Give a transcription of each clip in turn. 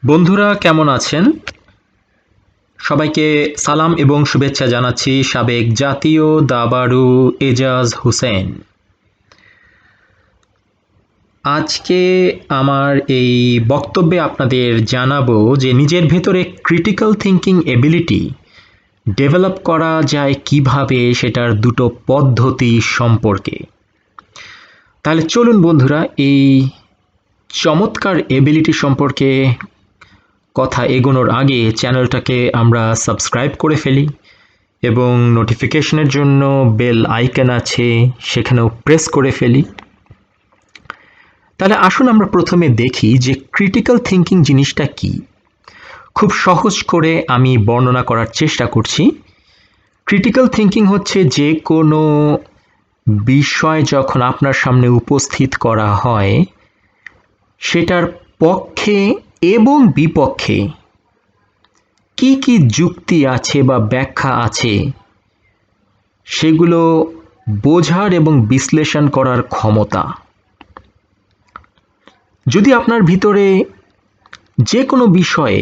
বন্ধুরা কেমন আছেন? সবাইকে সালাম এবং শুভেচ্ছা জানাচ্ছি সাবেক জাতীয় দাবাড়ু এজাজ হোসেন। আজকে আমার এই বক্তব্যে আপনাদের জানাবো যে নিজের ভেতরে ক্রিটিক্যাল থিঙ্কিং এবিলিটি ডেভেলপ করা যায় কিভাবে, সেটার দুটো পদ্ধতি সম্পর্কে। তাহলে চলুন বন্ধুরা, এই চমৎকার এবিলিটি সম্পর্কে কথা এগোনোর আগে চ্যানেলটাকে আমরা সাবস্ক্রাইব করে ফেলি এবং নোটিফিকেশনের জন্য বেল আইকন আছে, সেখানেও প্রেস করে ফেলি। তাহলে আসুন আমরা প্রথমে দেখি যে ক্রিটিক্যাল থিঙ্কিং জিনিসটা কি। খুব সহজ করে আমি বর্ণনা করার চেষ্টা করছি। ক্রিটিক্যাল থিঙ্কিং হচ্ছে যে কোনো বিষয় যখন আপনার সামনে উপস্থিত করা হয়, সেটার পক্ষে এবং বিপক্ষে কি কি যুক্তি আছে বা ব্যাখ্যা আছে সেগুলো বোঝার এবং বিশ্লেষণ করার ক্ষমতা। যদি আপনার ভিতরে যে কোনো বিষয়ে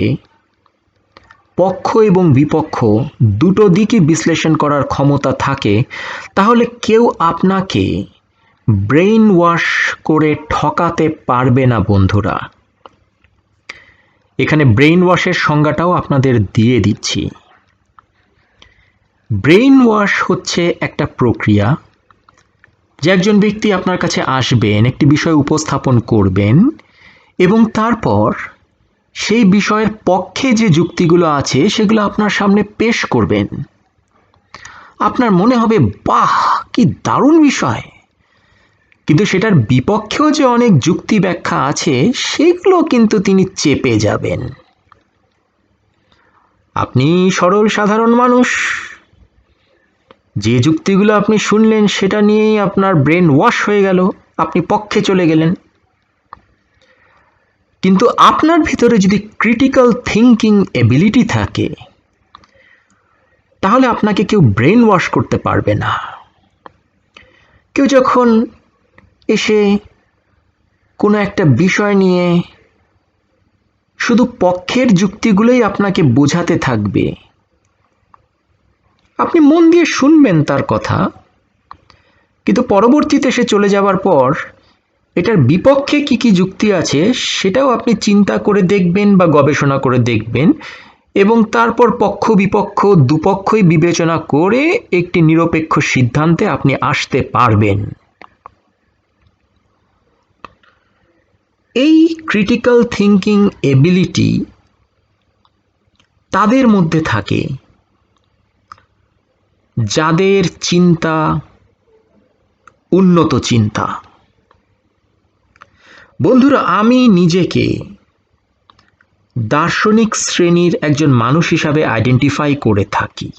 পক্ষ এবং বিপক্ষ দুটো দিকই বিশ্লেষণ করার ক্ষমতা থাকে, তাহলে কেউ আপনাকে ব্রেইন ওয়াশ করে ঠকাতে পারবে না বন্ধুরা। এখানে ব্রেইন ওয়াশের সংজ্ঞাটাও আপনাদের দিয়ে দিচ্ছি। ব্রেইন ওয়াশ হচ্ছে একটা প্রক্রিয়া, যে একজন ব্যক্তি আপনার কাছে আসবেন, একটি বিষয় উপস্থাপন করবেন এবং তারপর সেই বিষয়ের পক্ষে যে যুক্তিগুলো আছে সেগুলো আপনার সামনে পেশ করবেন। আপনার মনে হবে বাহ, কি দারুণ বিষয়, কিন্তু সেটার বিপক্ষেও যে অনেক যুক্তি ব্যাখ্যা আছে সেগুলো কিন্তু তিনি চেপে যাবেন। আপনি সরল সাধারণ মানুষ, যে যুক্তিগুলো আপনি শুনলেন সেটা নিয়েই আপনার ব্রেন ওয়াশ হয়ে গেল, আপনি পক্ষে চলে গেলেন। কিন্তু আপনার ভিতরে যদি ক্রিটিক্যাল থিঙ্কিং এবিলিটি থাকে, তাহলে আপনাকে কেউ ব্রেন ওয়াশ করতে পারবে না। কেউ যখন এসে কোনো একটা বিষয় নিয়ে শুধু পক্ষের যুক্তিগুলোই আপনাকে বোঝাতে থাকবে, আপনি মন দিয়ে শুনবেন তার কথা, কিন্তু পরবর্তীতে সে চলে যাওয়ার পর এটার বিপক্ষে কি কি যুক্তি আছে সেটাও আপনি চিন্তা করে দেখবেন বা গবেষণা করে দেখবেন এবং তারপর পক্ষ বিপক্ষ দুপক্ষই বিবেচনা করে একটি নিরপেক্ষ সিদ্ধান্তে আপনি আসতে পারবেন। এই ক্রিটিক্যাল থিঙ্কিং এবিলিটি তাদের মধ্যে থাকে যাদের চিন্তা উন্নত চিন্তা। বন্ধুরা, আমি নিজেকে দার্শনিক শ্রেণীর একজন মানুষ হিসাবে আইডেন্টিফাই করে থাকি।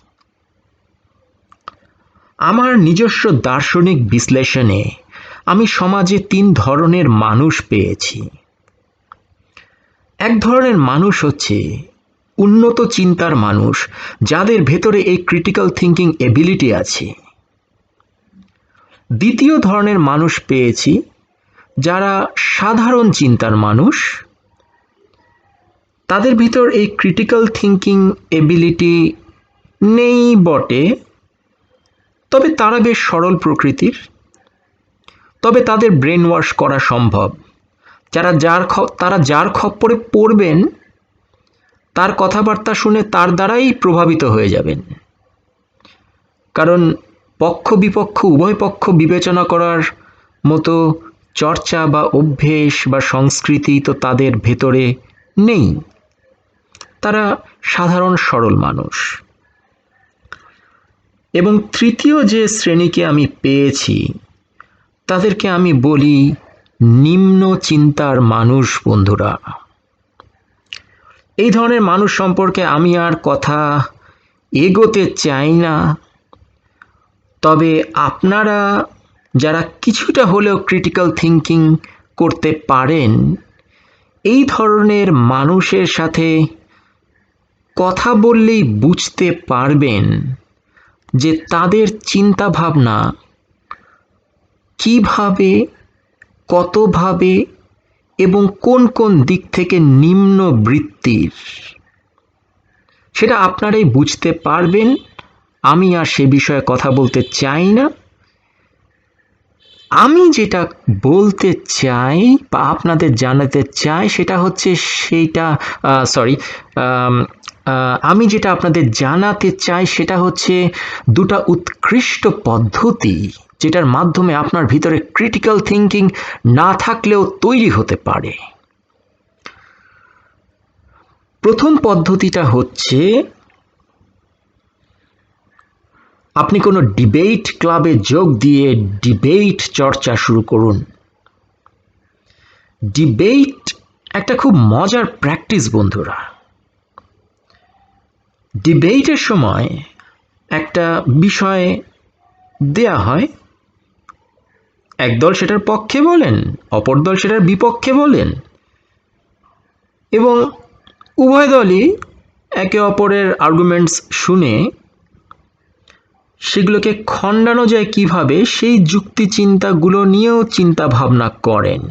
আমার নিজস্ব দার্শনিক বিশ্লেষণে আমি সমাজে 3 ধরনের মানুষ পেয়েছি। এক ধরনের মানুষ হচ্ছে উন্নত চিন্তার মানুষ, যাদের ভেতরে এই ক্রিটিক্যাল থিঙ্কিং এবিলিটি আছে। দ্বিতীয় ধরনের মানুষ পেয়েছি যারা সাধারণ চিন্তার মানুষ, তাদের ভিতর এই ক্রিটিক্যাল থিঙ্কিং এবিলিটি নেই বটে, তবে তারা বেশ সরল প্রকৃতির, তবে তাদের ব্রেন ওয়াশ করা সম্ভব। তারা যার খপ্পরে পড়বেন তার কথাবার্তা শুনে তার দ্বারাই প্রভাবিত হয়ে যাবেন, কারণ পক্ষ বিপক্ষ উভয় পক্ষ বিবেচনা করার মতো চর্চা বা অভ্যেস বা সংস্কৃতি তো তাদের ভেতরে নেই। তারা সাধারণ সরল মানুষ। এবং তৃতীয় যে শ্রেণীকে আমি পেয়েছি তাদেরকে আমি বলি নিম্ন চিন্তার মানুষ। বন্ধুরা, এই ধরনের মানুষ সম্পর্কে আমি আর কথা এগোতে চাই না, তবে আপনারা যারা কিছুটা হলেও ক্রিটিক্যাল থিঙ্কিং করতে পারেন, এই ধরনের মানুষের সাথে কথা বললেই বুঝতে পারবেন যে তাদের চিন্তা ভাবনা কিভাবে, কতভাবে এবং কোন কোন দিক থেকে নিম্ন বৃত্তির, সেটা আপনারাই বুঝতে পারবেন। আমি আর সে বিষয়ে কথা বলতে চাই না। আমি যেটা বলতে চাই বা আপনাদের জানাতে চাই সেটা হচ্ছে আমি যেটা আপনাদের জানাতে চাই সেটা হচ্ছে দুটো উৎকৃষ্ট পদ্ধতি, যেটার মাধ্যমে আপনার ভিতরে ক্রিটিক্যাল থিঙ্কিং না থাকলেও তৈরি হতে পারে। প্রথম পদ্ধতিটা হচ্ছে আপনি কোনো ডিবেট ক্লাবে যোগ দিয়ে ডিবেট চর্চা শুরু করুন। ডিবেট একটা খুব মজার প্র্যাকটিস বন্ধুরা। ডিবেটের সময় একটা বিষয় দেয়া হয়, একদল সেটার পক্ষে বলেন, অপর দল সেটার বিপক্ষে বলেন, এবং উভয় দলই একে অপরের আর্গুমেন্টস শুনে সেগুলোকে খণ্ডানো যায় কিভাবে সেই যুক্তি চিন্তাগুলো নিয়েও চিন্তা ভাবনা করেন।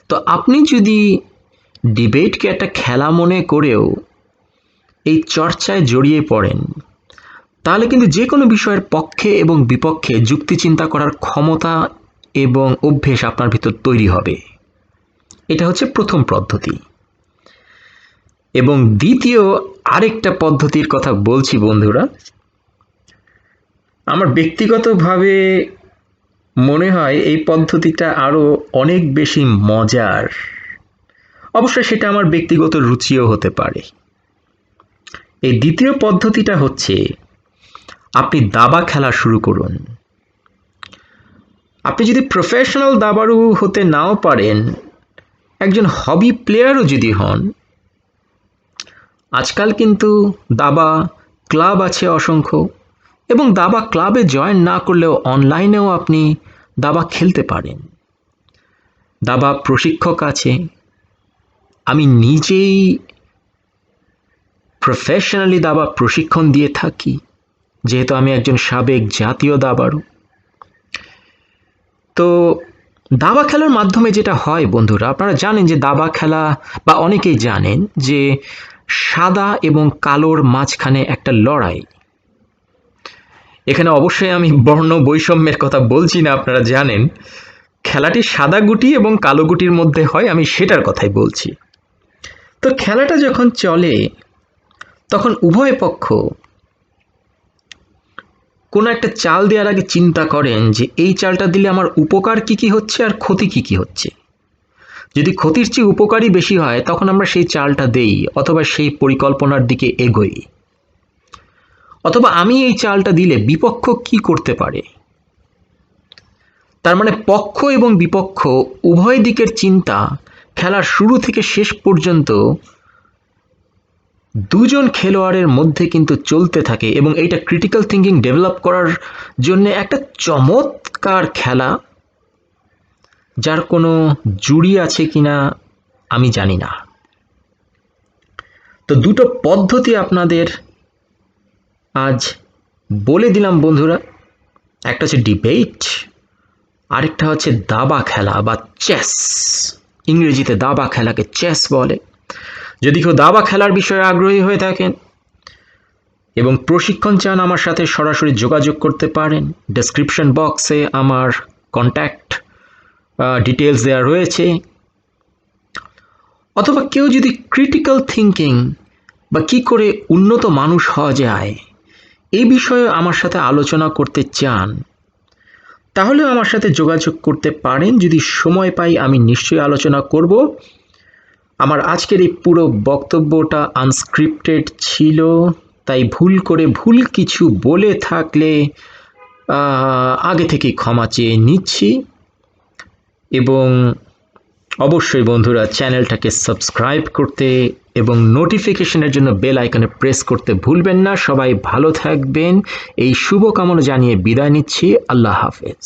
তো আপনি যদি ডিবেটকে একটা খেলা মনে করেও এই চর্চায় জড়িয়ে পড়েন, তাহলে কিন্তু যে কোনো বিষয়ের পক্ষে এবং বিপক্ষে যুক্তি চিন্তা করার ক্ষমতা এবং অভ্যেস আপনার ভিতর তৈরি হবে। এটা হচ্ছে প্রথম পদ্ধতি। এবং দ্বিতীয় আরেকটা পদ্ধতির কথা বলছি বন্ধুরা। আমার ব্যক্তিগতভাবে মনে হয় এই পদ্ধতিটা আরো অনেক বেশি মজার। অবশ্যই সেটা আমার ব্যক্তিগত রুচিও হতে পারে। এই দ্বিতীয় পদ্ধতিটা হচ্ছে আপনি দাবা খেলা শুরু করুন। আপনি যদি প্রফেশনাল দাবাড়ু হতে নাও পারেন, একজন হবি প্লেয়ারও যদি হন, আজকাল কিন্তু দাবা ক্লাব আছে অসংখ্য, এবং দাবা ক্লাবে জয়েন না করলেও অনলাইনেও আপনি দাবা খেলতে পারেন। দাবা প্রশিক্ষক আছে। আমি নিজেই প্রফেশনালি দাবা প্রশিক্ষণ দিয়ে থাকি, যেহেতু আমি একজন সাবেক জাতীয় দাবাড়ু। তো দাবা খেলার মাধ্যমে যেটা হয় বন্ধুরা, আপনারা জানেন যে দাবা খেলা, বা অনেকেই জানেন যে সাদা এবং কালোর মাঝখানে একটা লড়াই। এখানে অবশ্যই আমি বর্ণ বৈষম্যের কথা বলছি না, আপনারা জানেন খেলাটি সাদা গুটি এবং কালো গুটির মধ্যে হয়, আমি সেটার কথাই বলছি। তো খেলাটা যখন চলে তখন উভয় পক্ষ কোনো একটা চাল দেওয়ার আগে চিন্তা করেন যে এই চালটা দিলে আমার উপকার কি কি হচ্ছে আর ক্ষতি কি কি হচ্ছে। যদি ক্ষতির চেয়ে উপকারই বেশি হয় তখন আমরা সেই চালটা দেই, অথবা সেই পরিকল্পনার দিকে এগোই। অথবা আমি এই চালটা দিলে বিপক্ষ কি করতে পারে। তার মানে পক্ষ এবং বিপক্ষ উভয় দিকের চিন্তা খেলার শুরু থেকে শেষ পর্যন্ত দুজন খেলোয়াড়ের মধ্যে কিন্তু চলতে থাকে, এবং এইটা ক্রিটিক্যাল থিঙ্কিং ডেভেলপ করার জন্য একটা চমৎকার খেলা, যার কোনো জুড়ি আছে কিনা আমি জানি না। তো দুটো পদ্ধতি আপনাদের আজ বলে দিলাম বন্ধুরা। একটা হচ্ছে ডিবেট, আরেকটা হচ্ছে দাবা খেলা বা চেস। ইংরেজিতে দাবা খেলাকে চেস বলে। যদি কেউ দাবা খেলার বিষয়ে আগ্রহী হয়ে থাকেন এবং প্রশিক্ষণ চান, আমার সাথে সরাসরি যোগাযোগ করতে পারেন। ডেসক্রিপশন বক্সে আমার কন্ট্যাক্ট ডিটেলস দেওয়া রয়েছে। অথবা কেউ যদি ক্রিটিক্যাল থিঙ্কিং বা কি করে উন্নত মানুষ হওয়া যায় এই বিষয়ে আমার সাথে আলোচনা করতে চান, তাহলে আমার সাথে যোগাযোগ করতে পারেন। যদি সময় পাই আমি নিশ্চয়ই আলোচনা করব। আমার আজকের এই পুরো বক্তব্যটা আনস্ক্রিপ্টেড ছিল, তাই ভুল কিছু বলে থাকলে আগে থেকেই ক্ষমা চেয়ে নিচ্ছি। এবং অবশ্যই বন্ধুরা চ্যানেলটাকে সাবস্ক্রাইব করতে এবং নোটিফিকেশনের জন্য বেল আইকনে প্রেস করতে ভুলবেন না। সবাই ভালো থাকবেন, এই শুভকামনা জানিয়ে বিদায় নিচ্ছি। আল্লাহ হাফেজ।